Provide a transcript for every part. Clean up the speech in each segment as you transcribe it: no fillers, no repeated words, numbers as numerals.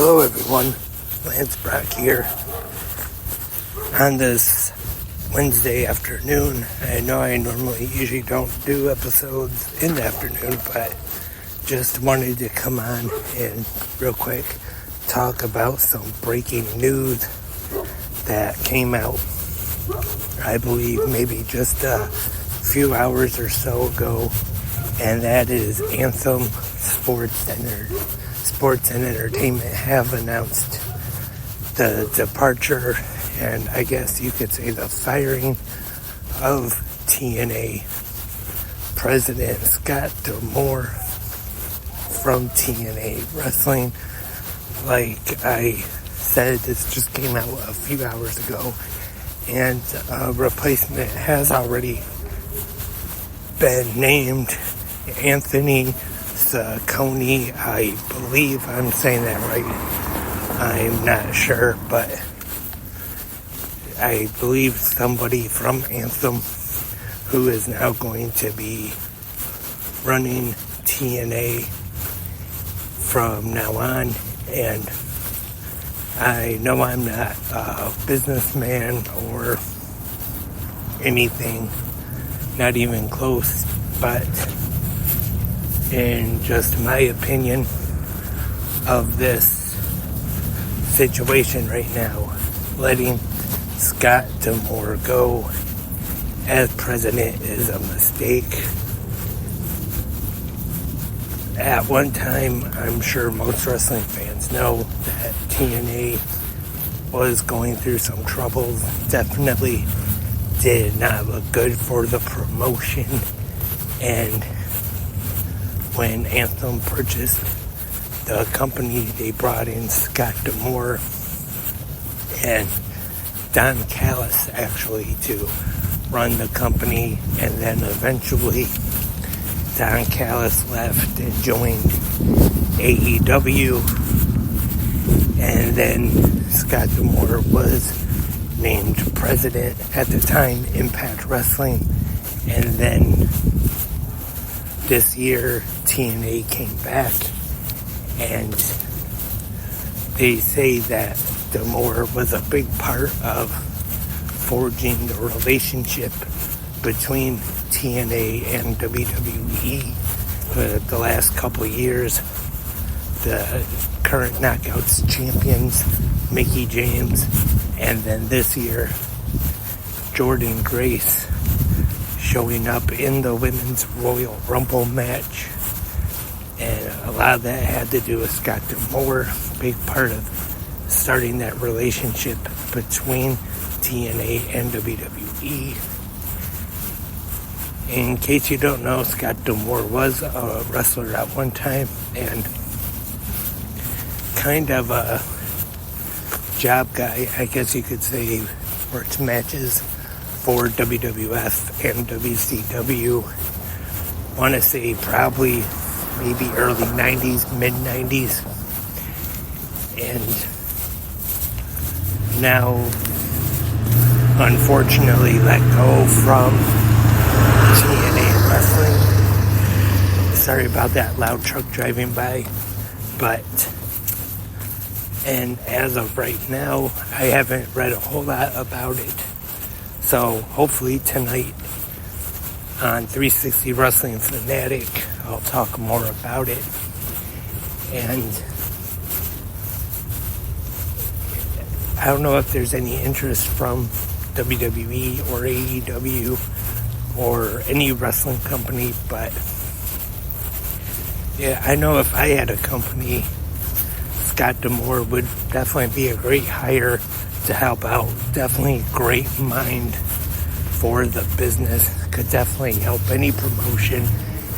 Hello everyone, Lance Brock here on this Wednesday afternoon. I know I usually don't do episodes in the afternoon, but just wanted to come on and real quick talk about some breaking news that came out, I believe maybe just a few hours or so ago, and that is Anthem Sports and Entertainment have announced the departure, and I guess you could say the firing of TNA President Scott D'Amore from TNA Wrestling. Like I said, this just came out a few hours ago, and a replacement has already been named. Anthony Saccone, I believe I'm saying that right. I'm not sure, but I believe somebody from Anthem who is now going to be running TNA from now on. And I know I'm not a businessman or anything, not even close, but in just my opinion of this situation right now, letting Scott D'Amore go as president is a mistake. At one time, I'm sure most wrestling fans know that TNA was going through some troubles. Definitely did not look good for the promotion. And when Anthem purchased the company, they brought in Scott D'Amore and Don Callis actually to run the company, and then eventually Don Callis left and joined AEW, and then Scott D'Amore was named president at the time, Impact Wrestling, and then this year TNA came back, and they say that D'Amore was a big part of forging the relationship between TNA and WWE for the last couple of years. The current Knockouts champions, Mickie James, and then this year, Jordynne Grace showing up in the Women's Royal Rumble match. And a lot of that had to do with Scott D'Amore, big part of starting that relationship between TNA and WWE. In case you don't know, Scott D'Amore was a wrestler at one time and kind of a job guy, I guess you could say, works matches for WWF and WCW. Want to say probably maybe early 90s, mid 90s. And now, unfortunately, let go from TNA Wrestling. Sorry about that loud truck driving by. And as of right now, I haven't read a whole lot about it. So hopefully tonight on 360 Wrestling Fanatic, I'll talk more about it. And I don't know if there's any interest from WWE or AEW or any wrestling company, but yeah, I know if I had a company, Scott D'Amore would definitely be a great hire to help out. Definitely great mind for the business. Could definitely help any promotion,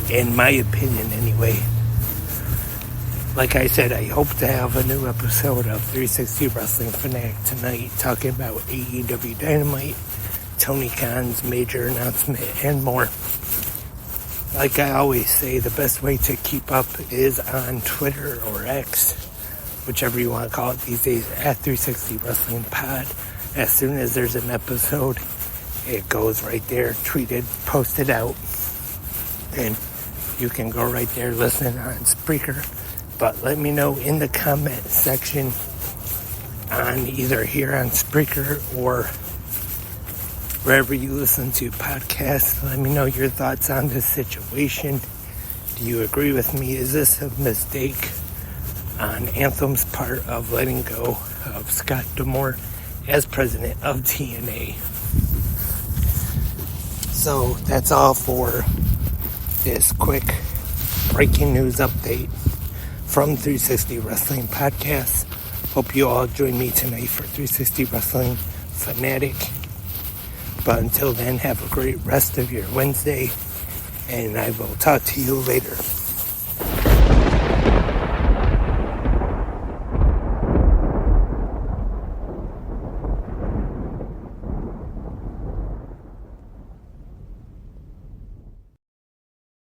in my opinion anyway. Like I said, I hope to have a new episode of 360 Wrestling Fanatic tonight talking about AEW Dynamite, Tony Khan's major announcement, and more. Like I always say, the best way to keep up is on Twitter or X, whichever you want to call it these days, at 360 Wrestling Pod. As soon as there's an episode, it goes right there, tweeted, posted out, and you can go right there, listen on Spreaker, But let me know in the comment section on either here on Spreaker or wherever you listen to podcasts. Let me know your thoughts on this situation. Do you agree with me? Is this a mistake on Anthem's part of letting go of Scott D'Amore as president of TNA? So that's all for this quick breaking news update from 360 Wrestling Podcast. Hope you all join me tonight for 360 Wrestling Fanatic. But until then, have a great rest of your Wednesday, and I will talk to you later.